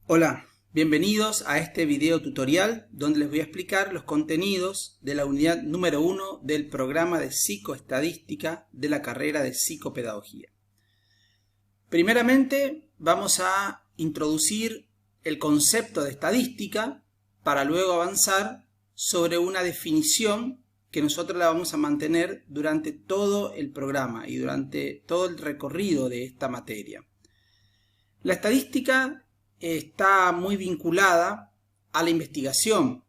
Hola, bienvenidos a este video tutorial donde les voy a explicar los contenidos de la unidad número 1 del programa de psicoestadística de la carrera de psicopedagogía. Primeramente vamos a introducir el concepto de estadística para luego avanzar sobre una definición que nosotros la vamos a mantener durante todo el programa y durante todo el recorrido de esta materia. La estadística está muy vinculada a la investigación,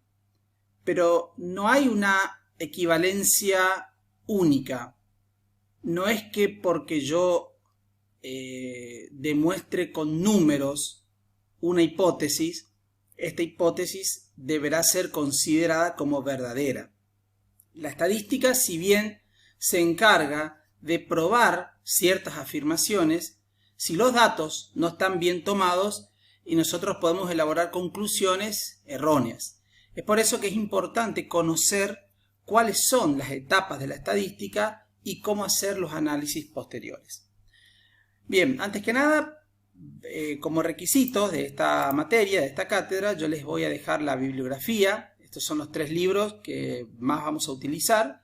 pero no hay una equivalencia única. No es que porque yo demuestre con números una hipótesis, esta hipótesis deberá ser considerada como verdadera. La estadística, si bien se encarga de probar ciertas afirmaciones, si los datos no están bien tomados, y nosotros podemos elaborar conclusiones erróneas. Es por eso que es importante conocer cuáles son las etapas de la estadística y cómo hacer los análisis posteriores. Bien, antes que nada, como requisitos de esta materia, de esta cátedra, yo les voy a dejar la bibliografía. Estos son los 3 libros que más vamos a utilizar.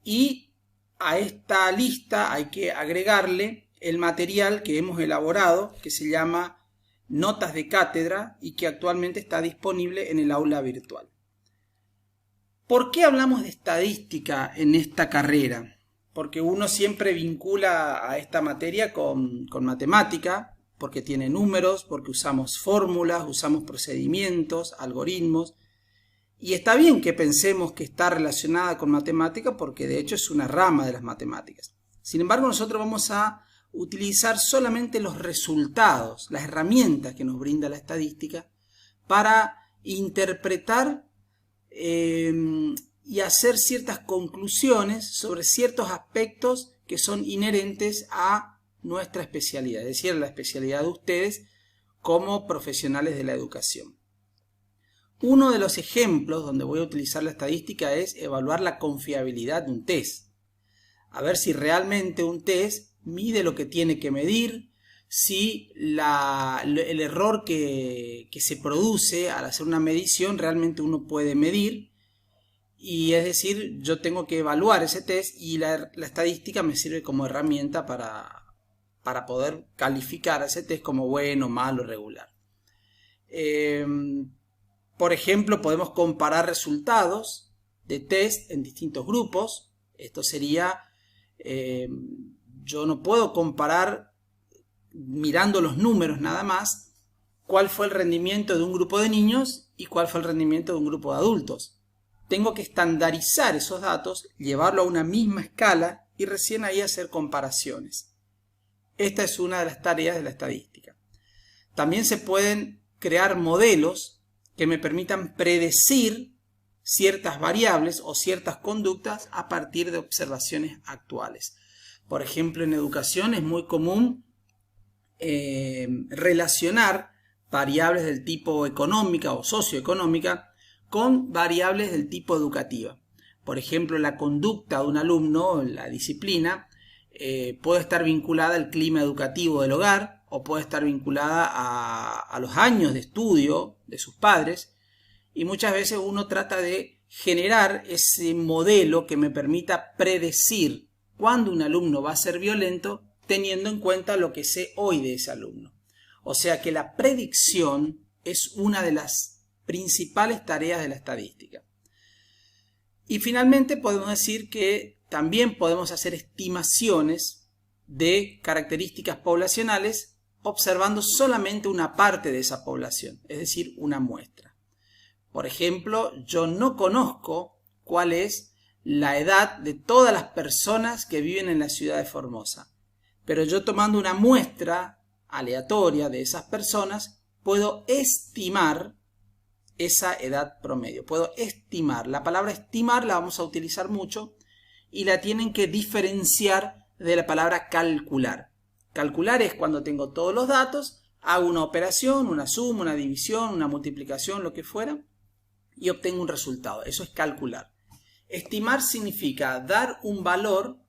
Y a esta lista hay que agregarle el material que hemos elaborado, que se llama Notas de Cátedra y que actualmente está disponible en el aula virtual. ¿Por qué hablamos de estadística en esta carrera? Porque uno siempre vincula a esta materia con matemática, porque tiene números, porque usamos fórmulas, usamos procedimientos, algoritmos. Y está bien que pensemos que está relacionada con matemática porque de hecho es una rama de las matemáticas. Sin embargo, nosotros vamos a utilizar solamente los resultados, las herramientas que nos brinda la estadística para interpretar y hacer ciertas conclusiones sobre ciertos aspectos que son inherentes a nuestra especialidad, es decir, la especialidad de ustedes como profesionales de la educación. Uno de los ejemplos donde voy a utilizar la estadística es evaluar la confiabilidad de un test. A ver si realmente un test mide lo que tiene que medir, si el error que se produce al hacer una medición realmente uno puede medir. Y es decir, yo tengo que evaluar ese test y la estadística me sirve como herramienta para poder calificar ese test como bueno, malo, regular. Por ejemplo, podemos comparar resultados de test en distintos grupos. Esto sería, yo no puedo comparar mirando los números nada más cuál fue el rendimiento de un grupo de niños y cuál fue el rendimiento de un grupo de adultos. Tengo que estandarizar esos datos, llevarlo a una misma escala y recién ahí hacer comparaciones. Esta es una de las tareas de la estadística. También se pueden crear modelos que me permitan predecir ciertas variables o ciertas conductas a partir de observaciones actuales. Por ejemplo, en educación es muy común relacionar variables del tipo económica o socioeconómica con variables del tipo educativa. Por ejemplo, la conducta de un alumno, la disciplina, puede estar vinculada al clima educativo del hogar o puede estar vinculada a los años de estudio de sus padres, y muchas veces uno trata de generar ese modelo que me permita predecir cuándo un alumno va a ser violento teniendo en cuenta lo que sé hoy de ese alumno. O sea que la predicción es una de las principales tareas de la estadística. Y finalmente podemos decir que también podemos hacer estimaciones de características poblacionales observando solamente una parte de esa población, es decir, una muestra. Por ejemplo, yo no conozco cuál es la edad de todas las personas que viven en la ciudad de Formosa, pero yo tomando una muestra aleatoria de esas personas puedo estimar esa edad promedio. Puedo estimar. La palabra estimar la vamos a utilizar mucho y la tienen que diferenciar de la palabra calcular. Calcular es cuando tengo todos los datos, hago una operación, una suma, una división, una multiplicación, lo que fuera, y obtengo un resultado. Eso es calcular. Estimar significa dar un valor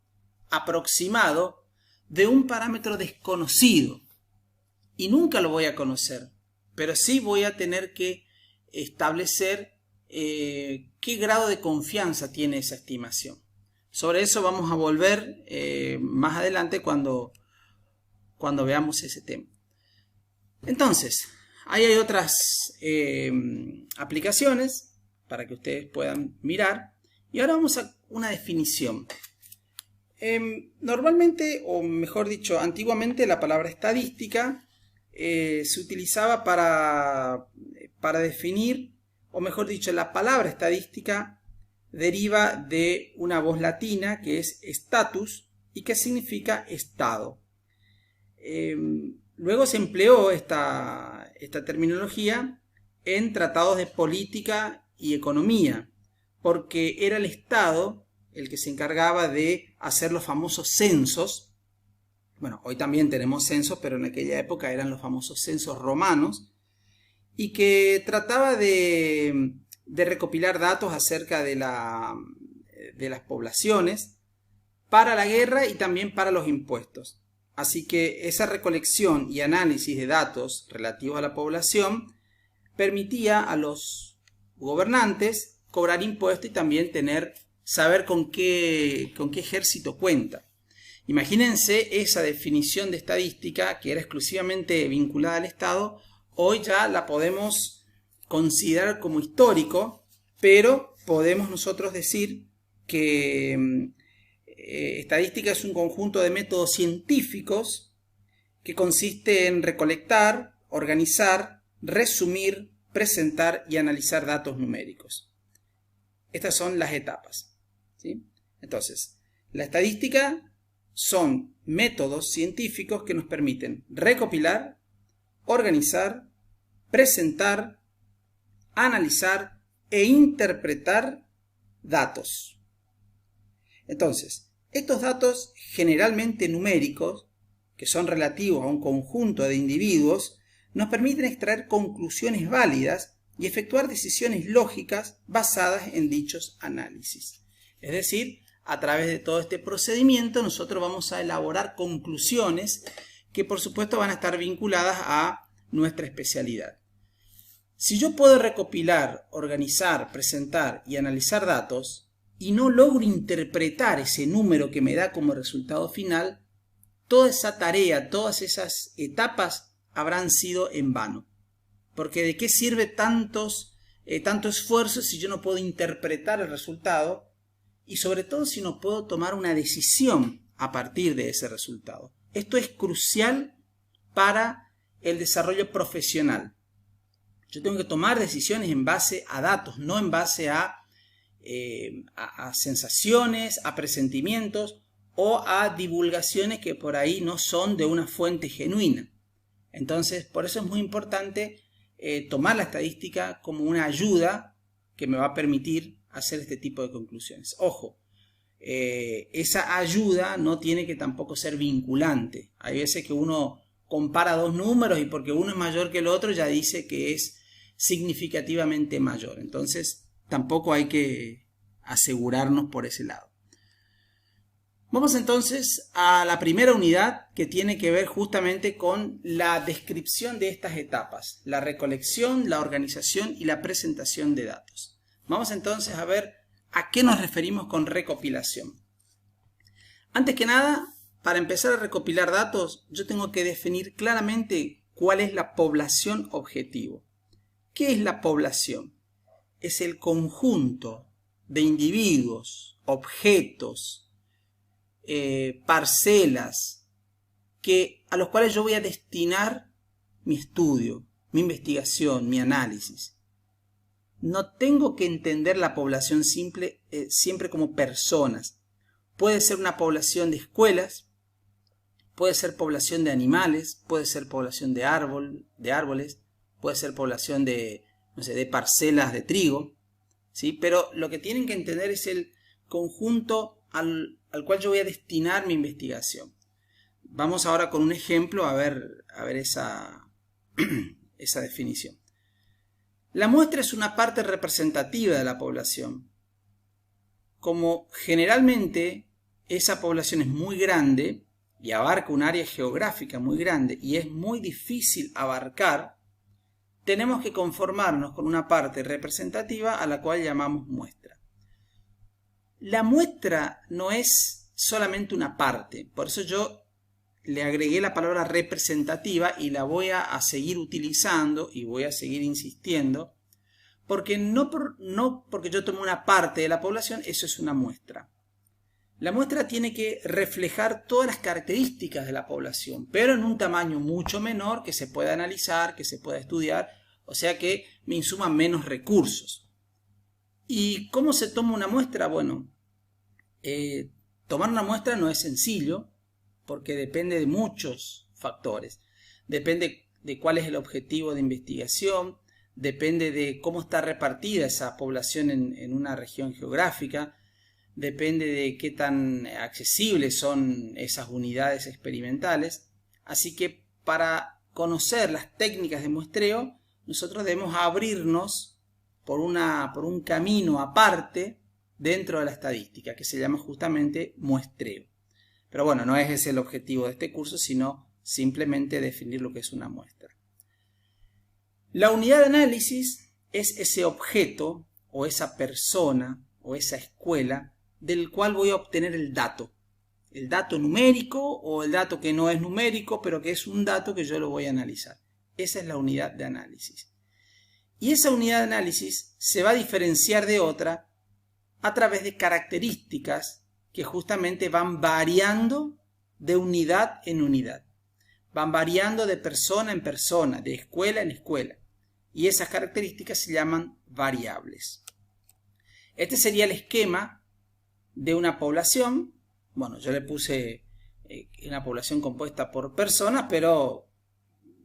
aproximado de un parámetro desconocido y nunca lo voy a conocer. pero sí voy a tener que establecer qué grado de confianza tiene esa estimación. Sobre eso vamos a volver más adelante cuando veamos ese tema. Entonces, ahí hay otras aplicaciones para que ustedes puedan mirar. Y ahora vamos a una definición. Normalmente, o mejor dicho, antiguamente la palabra estadística se utilizaba para definir, o mejor dicho, la palabra estadística deriva de una voz latina que es status y que significa estado. Luego se empleó esta terminología en tratados de política y economía, porque era el Estado el que se encargaba de hacer los famosos censos. Bueno, hoy también tenemos censos, pero en aquella época eran los famosos censos romanos, y que trataba de recopilar datos acerca de las poblaciones para la guerra y también para los impuestos. Así que esa recolección y análisis de datos relativos a la población permitía a los gobernantes cobrar impuestos y también saber con qué ejército cuenta. Imagínense esa definición de estadística que era exclusivamente vinculada al Estado. Hoy ya la podemos considerar como histórico, pero podemos nosotros decir que estadística es un conjunto de métodos científicos que consiste en recolectar, organizar, resumir, presentar y analizar datos numéricos. Estas son las etapas, ¿sí? Entonces, la estadística son métodos científicos que nos permiten recopilar, organizar, presentar, analizar e interpretar datos. Entonces, estos datos generalmente numéricos, que son relativos a un conjunto de individuos, nos permiten extraer conclusiones válidas y efectuar decisiones lógicas basadas en dichos análisis. Es decir, a través de todo este procedimiento nosotros vamos a elaborar conclusiones que por supuesto van a estar vinculadas a nuestra especialidad. Si yo puedo recopilar, organizar, presentar y analizar datos y no logro interpretar ese número que me da como resultado final, toda esa tarea, todas esas etapas habrán sido en vano. Porque ¿de qué sirve tanto esfuerzo si yo no puedo interpretar el resultado? Y sobre todo si no puedo tomar una decisión a partir de ese resultado. Esto es crucial para el desarrollo profesional. Yo tengo que tomar decisiones en base a datos, no en base a sensaciones, a presentimientos o a divulgaciones que por ahí no son de una fuente genuina. Entonces, por eso es muy importante tomar la estadística como una ayuda que me va a permitir hacer este tipo de conclusiones. Ojo, esa ayuda no tiene que tampoco ser vinculante. Hay veces que uno compara dos números y porque uno es mayor que el otro ya dice que es significativamente mayor. Entonces, tampoco hay que asegurarnos por ese lado. Vamos entonces a la primera unidad que tiene que ver justamente con la descripción de estas etapas, la recolección, la organización y la presentación de datos. Vamos entonces a ver a qué nos referimos con recopilación. Antes que nada, para empezar a recopilar datos, yo tengo que definir claramente cuál es la población objetivo. ¿Qué es la población? Es el conjunto de individuos, objetos, parcelas a los cuales yo voy a destinar mi estudio, mi investigación, mi análisis. No tengo que entender la población siempre como personas. Puede ser una población de escuelas, puede ser población de animales, puede ser población de árboles, puede ser población de parcelas de trigo, ¿sí? Pero lo que tienen que entender es el conjunto al cual yo voy a destinar mi investigación. Vamos ahora con un ejemplo a ver esa definición. La muestra es una parte representativa de la población. Como generalmente esa población es muy grande y abarca un área geográfica muy grande y es muy difícil abarcar, tenemos que conformarnos con una parte representativa a la cual llamamos muestra. La muestra no es solamente una parte, por eso yo le agregué la palabra representativa y la voy a seguir utilizando y voy a seguir insistiendo, porque no porque yo tome una parte de la población, eso es una muestra. La muestra tiene que reflejar todas las características de la población, pero en un tamaño mucho menor que se pueda analizar, que se pueda estudiar, o sea que me insuma menos recursos. ¿Y cómo se toma una muestra? Bueno, tomar una muestra no es sencillo, porque depende de muchos factores. Depende de cuál es el objetivo de investigación, depende de cómo está repartida esa población en una región geográfica, depende de qué tan accesibles son esas unidades experimentales. Así que para conocer las técnicas de muestreo, nosotros debemos abrirnos por un camino aparte dentro de la estadística, que se llama justamente muestreo. Pero bueno, no es ese el objetivo de este curso, sino simplemente definir lo que es una muestra. La unidad de análisis es ese objeto o esa persona o esa escuela del cual voy a obtener el dato numérico o el dato que no es numérico, pero que es un dato que yo lo voy a analizar. Esa es la unidad de análisis. Y esa unidad de análisis se va a diferenciar de otra a través de características que justamente van variando de unidad en unidad. Van variando de persona en persona, de escuela en escuela. Y esas características se llaman variables. Este sería el esquema de una población. Bueno, yo le puse una población compuesta por personas, pero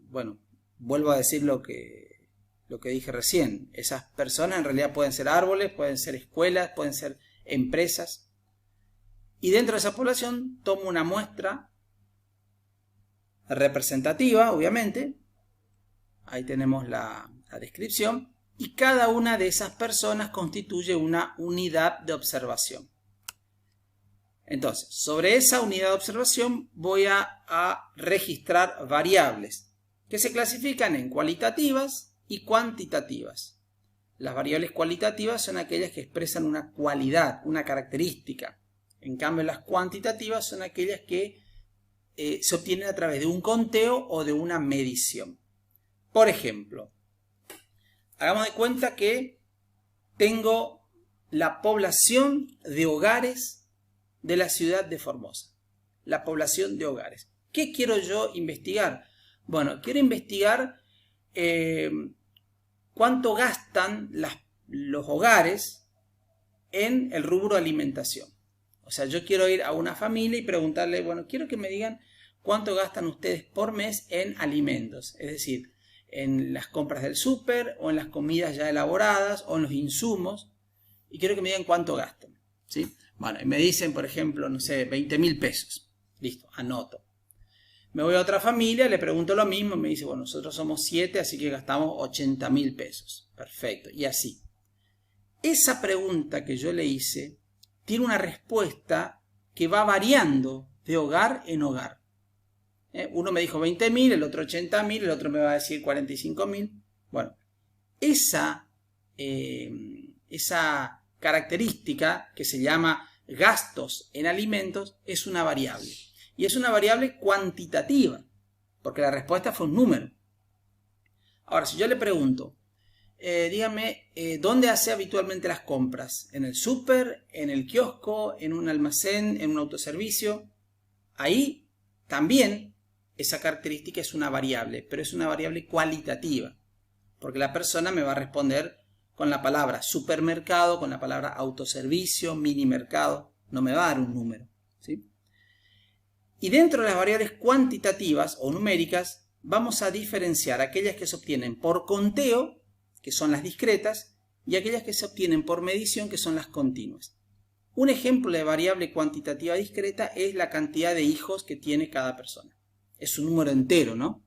bueno, vuelvo a decir lo que dije recién. Esas personas en realidad pueden ser árboles, pueden ser escuelas, pueden ser empresas. Y dentro de esa población tomo una muestra representativa, obviamente. Ahí tenemos la descripción. Y cada una de esas personas constituye una unidad de observación. Entonces, sobre esa unidad de observación voy a registrar variables que se clasifican en cualitativas y cuantitativas. Las variables cualitativas son aquellas que expresan una cualidad, una característica. En cambio, las cuantitativas son aquellas que se obtienen a través de un conteo o de una medición. Por ejemplo, hagamos de cuenta que tengo la población de hogares de la ciudad de Formosa. La población de hogares. ¿Qué quiero yo investigar? Bueno, quiero investigar cuánto gastan los hogares en el rubro alimentación. O sea, yo quiero ir a una familia y preguntarle, bueno, quiero que me digan cuánto gastan ustedes por mes en alimentos. Es decir, en las compras del súper o en las comidas ya elaboradas o en los insumos. Y quiero que me digan cuánto gastan, ¿sí? Bueno, y me dicen, por ejemplo, no sé, 20.000 pesos. Listo, anoto. Me voy a otra familia, le pregunto lo mismo, me dice, bueno, nosotros somos 7, así que gastamos 80.000 pesos. Perfecto, y así. Esa pregunta que yo le hice tiene una respuesta que va variando de hogar en hogar. Uno me dijo 20.000, el otro 80.000, el otro me va a decir 45.000. Bueno, esa característica que se llama gastos en alimentos es una variable. Y es una variable cuantitativa, porque la respuesta fue un número. Ahora, si yo le pregunto, dígame, ¿dónde hace habitualmente las compras? ¿En el súper, en el kiosco, en un almacén, en un autoservicio? Ahí también esa característica es una variable, pero es una variable cualitativa, porque la persona me va a responder con la palabra supermercado, con la palabra autoservicio, mini mercado, no me va a dar un número, ¿sí? Y dentro de las variables cuantitativas o numéricas vamos a diferenciar aquellas que se obtienen por conteo, que son las discretas, y aquellas que se obtienen por medición, que son las continuas. Un ejemplo de variable cuantitativa discreta es la cantidad de hijos que tiene cada persona. Es un número entero, ¿no?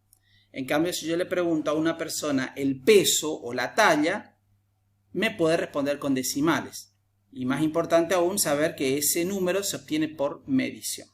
En cambio, si yo le pregunto a una persona el peso o la talla, me puede responder con decimales. Y más importante aún, saber que ese número se obtiene por medición.